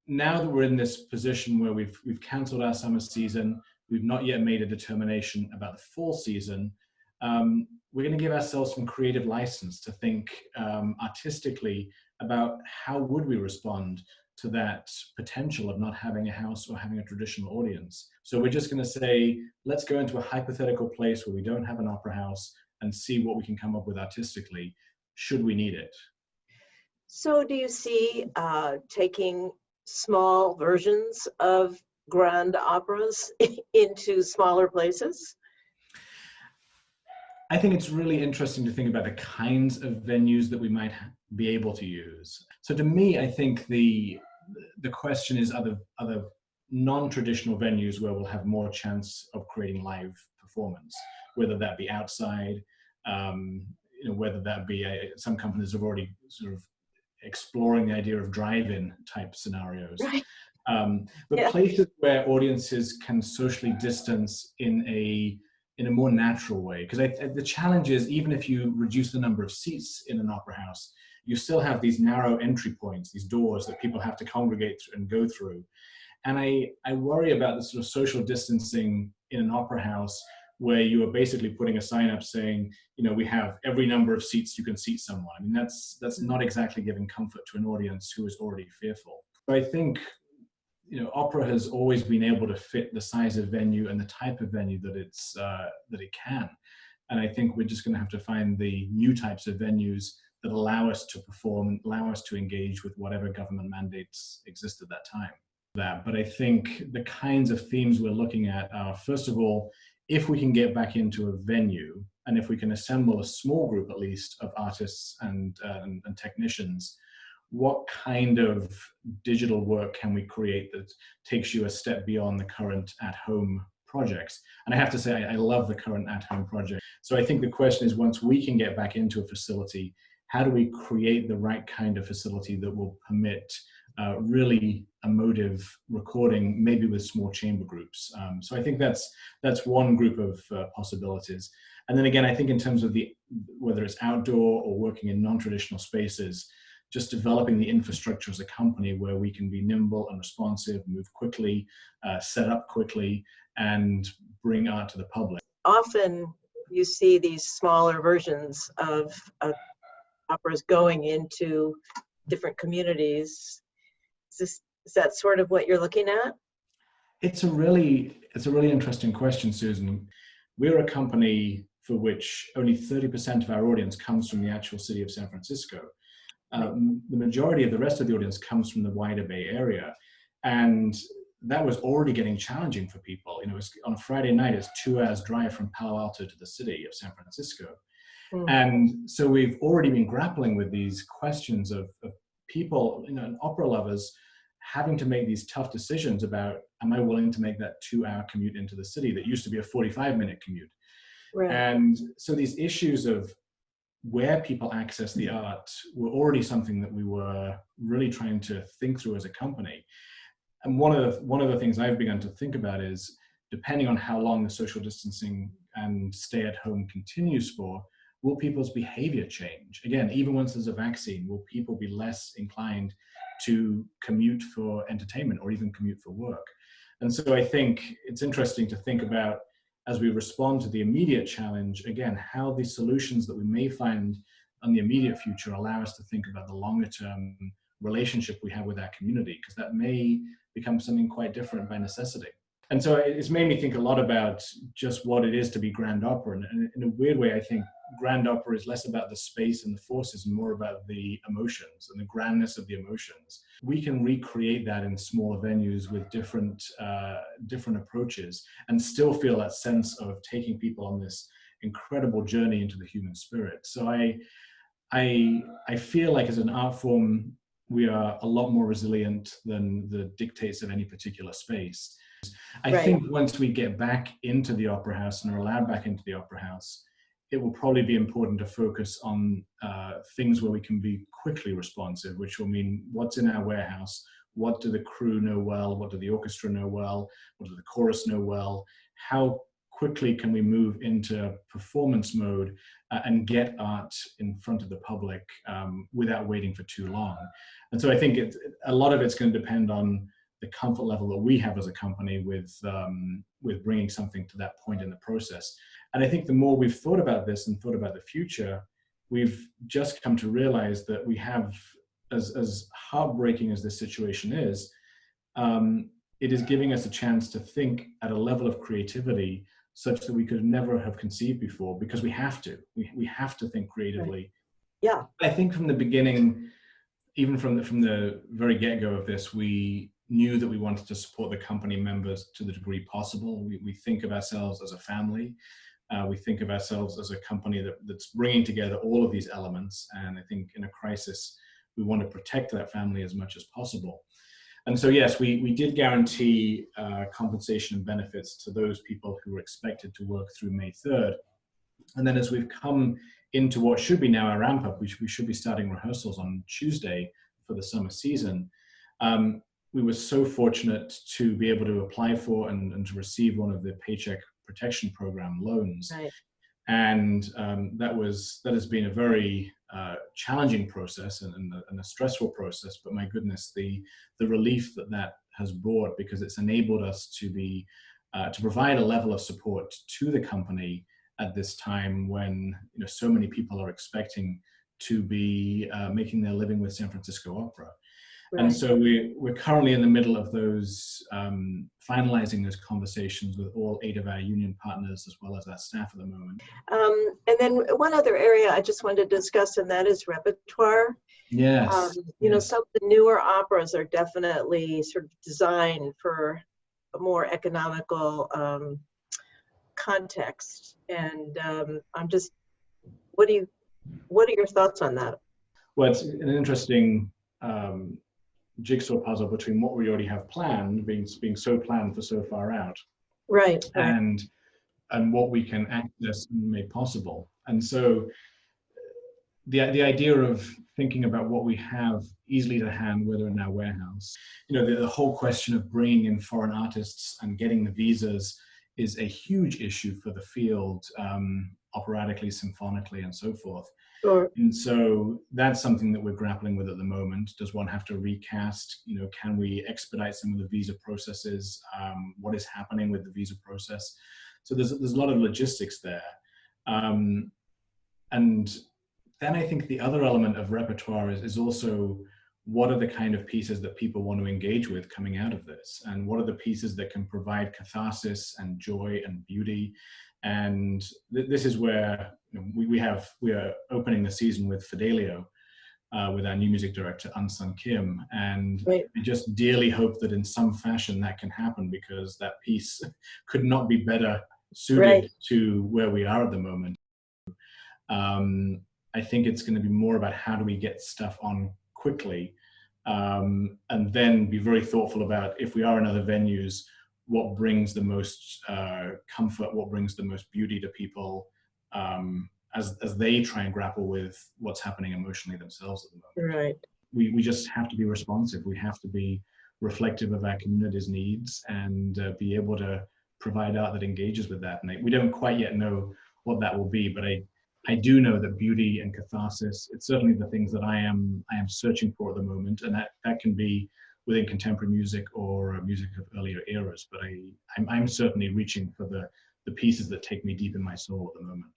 now that we're in this position where we've cancelled our summer season, we've not yet made a determination about the fall season, we're going to give ourselves some creative license to think artistically about how would we respond to that potential of not having a house or having a traditional audience. So we're just going to say, let's go into a hypothetical place where we don't have an opera house and see what we can come up with artistically, should we need it. So do you see taking small versions of grand operas into smaller places? I think it's really interesting to think about the kinds of venues that we might be able to use. So to me, I think the question is, are there non-traditional venues where we'll have more chance of creating live performance, whether that be outside, whether that be some companies have already sort of exploring the idea of drive-in type scenarios. Right. But Yeah. places where audiences can socially distance in a more natural way. Because the challenge is, even if you reduce the number of seats in an opera house, you still have these narrow entry points, these doors that people have to congregate and go through. And I worry about the sort of social distancing in an opera house where you are basically putting a sign up saying, we have every number of seats you can seat someone. I mean, that's not exactly giving comfort to an audience who is already fearful. So I think, opera has always been able to fit the size of venue and the type of venue that it can. And I think we're just going to have to find the new types of venues that allow us to perform, allow us to engage with whatever government mandates exist at that time. But I think the kinds of themes we're looking at are, first of all, if we can get back into a venue, and if we can assemble a small group at least of artists and technicians, what kind of digital work can we create that takes you a step beyond the current at-home projects? And I have to say, I love the current at-home project. So I think the question is, once we can get back into a facility, how do we create the right kind of facility that will permit really emotive recording, maybe with small chamber groups? So I think that's one group of possibilities. And then again, I think in terms of whether it's outdoor or working in non-traditional spaces, just developing the infrastructure as a company where we can be nimble and responsive, move quickly, set up quickly, and bring art to the public. Often you see these smaller versions of operas going into different communities. Is that sort of what you're looking at? It's a really interesting question, Susan. We're a company for which only 30% of our audience comes from the actual city of San Francisco. The majority of the rest of the audience comes from the wider Bay Area. And that was already getting challenging for people. It was on a Friday night, it's 2 hours drive from Palo Alto to the city of San Francisco. And so we've already been grappling with these questions of people, opera lovers, having to make these tough decisions about, am I willing to make that 2-hour commute into the city that used to be a 45-minute commute? Right. And so these issues of where people access the art were already something that we were really trying to think through as a company. And one of the things I've begun to think about is, depending on how long the social distancing and stay at home continues for, will people's behavior change? Again, even once there's a vaccine, will people be less inclined to commute for entertainment or even commute for work? And so I think it's interesting to think about, as we respond to the immediate challenge, again, how the solutions that we may find in the immediate future allow us to think about the longer term relationship we have with our community, because that may become something quite different by necessity. And so it's made me think a lot about just what it is to be grand opera. And in a weird way, I think grand opera is less about the space and the forces and more about the emotions and the grandness of the emotions. We can recreate that in smaller venues with different approaches and still feel that sense of taking people on this incredible journey into the human spirit. So I feel like as an art form, we are a lot more resilient than the dictates of any particular space. I think once we get back into the opera house and are allowed back into the opera house, it will probably be important to focus on things where we can be quickly responsive, which will mean what's in our warehouse, what do the crew know well, what do the orchestra know well, what do the chorus know well, how quickly can we move into performance mode and get art in front of the public without waiting for too long. And so I think a lot of it's going to depend on the comfort level that we have as a company with bringing something to that point in the process. And I think the more we've thought about this and thought about the future, we've just come to realize that we have, as heartbreaking as this situation is, it is giving us a chance to think at a level of creativity such that we could never have conceived before, because we have to. We have to think creatively. Yeah. I think from the beginning, even from the very get-go of this, we knew that we wanted to support the company members to the degree possible. We think of ourselves as a family. We think of ourselves as a company that's bringing together all of these elements. And I think in a crisis, we want to protect that family as much as possible. And so, yes, we did guarantee compensation and benefits to those people who were expected to work through May 3rd. And then as we've come into what should be now our ramp up, we should be starting rehearsals on Tuesday for the summer season. We were so fortunate to be able to apply for and to receive one of the Paycheck Protection Program loans. Right. And that has been a very challenging process and a stressful process. But my goodness, the relief that has brought, because it's enabled us to provide a level of support to the company at this time when so many people are expecting to be making their living with San Francisco Opera. Right. And so we're currently in the middle of those, finalizing those conversations with all 8 of our union partners as well as our staff at the moment. And then one other area I just wanted to discuss, and that is repertoire. Yes. Yes. Some of the newer operas are definitely sort of designed for a more economical context. And what are your thoughts on that? Well, it's an interesting jigsaw puzzle between what we already have planned, being so planned for so far out, right, and what we can access and make possible. And so the idea of thinking about what we have easily to hand, whether in our warehouse, the whole question of bringing in foreign artists and getting the visas is a huge issue for the field, operatically, symphonically, and so forth. Sure. And so that's something that we're grappling with at the moment. Does one have to recast? Can we expedite some of the visa processes? What is happening with the visa process? So there's a lot of logistics there. And then I think the other element of repertoire is also, what are the kind of pieces that people want to engage with coming out of this? And what are the pieces that can provide catharsis and joy and beauty? And this is where we are opening the season with Fidelio, with our new music director, Unsung Kim. And right. We just dearly hope that in some fashion that can happen, because that piece could not be better suited right. to where we are at the moment. I think it's going to be more about how do we get stuff on quickly, and then be very thoughtful about, if we are in other venues, what brings the most comfort, what brings the most beauty to people, as they try and grapple with what's happening emotionally themselves at the moment. Right. We just have to be responsive. We have to be reflective of our community's needs and be able to provide art that engages with that. And we don't quite yet know what that will be, but I do know that beauty and catharsis, it's certainly the things that I am searching for at the moment, and that can be within contemporary music or music of earlier eras. But I'm certainly reaching for the pieces that take me deep in my soul at the moment.